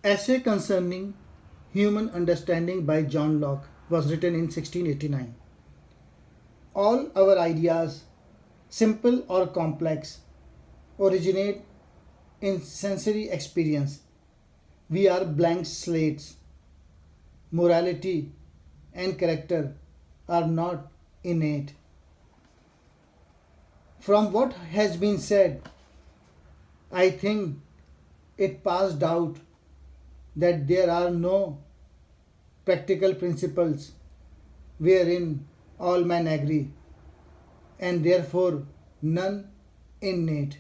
Essay concerning human understanding by John Locke was written in 1689. All our ideas, simple or complex, originate in sensory experience. We are blank slates. Morality and character are not innate. From what has been said, I think it passed out that there are no practical principles wherein all men agree, and therefore none innate.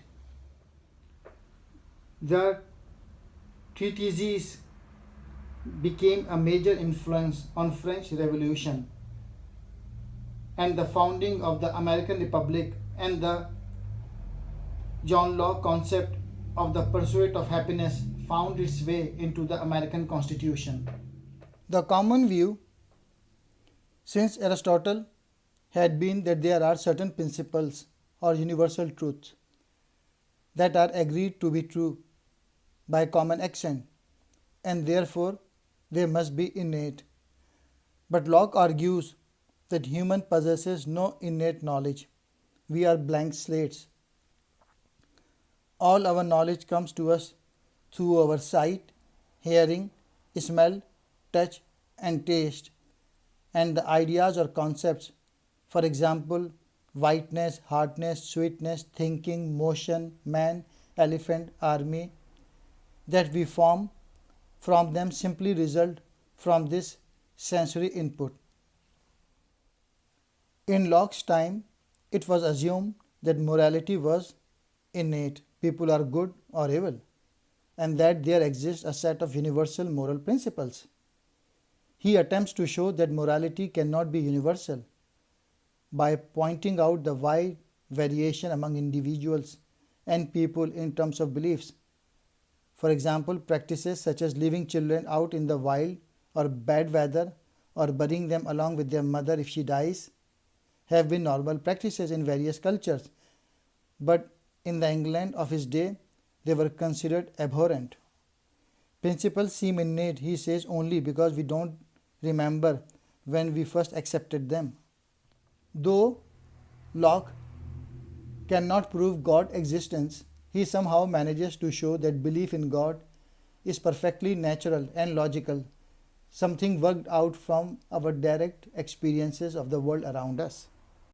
The treatises became a major influence on French Revolution and the founding of the American Republic, and the John Locke concept of the pursuit of happiness found its way into the American Constitution. The common view since Aristotle had been that there are certain principles or universal truths that are agreed to be true by common assent, and therefore they must be innate. But Locke argues that human possesses no innate knowledge. We are blank slates. All our knowledge comes to us through our sight, hearing, smell, touch, and taste, and the ideas or concepts, for example, whiteness, hardness, sweetness, thinking, motion, man, elephant, army, that we form from them simply result from this sensory input. In Locke's time, it was assumed that morality was innate, people are good or evil, and that there exists a set of universal moral principles. He attempts to show that morality cannot be universal by pointing out the wide variation among individuals and people in terms of beliefs. For example, practices such as leaving children out in the wild, or bad weather, or burying them along with their mother if she dies, have been normal practices in various cultures, but in the England of his day, they were considered abhorrent. Principles seem innate, he says, only because we don't remember when we first accepted them. Though Locke cannot prove God's existence, he somehow manages to show that belief in God is perfectly natural and logical, something worked out from our direct experiences of the world around us.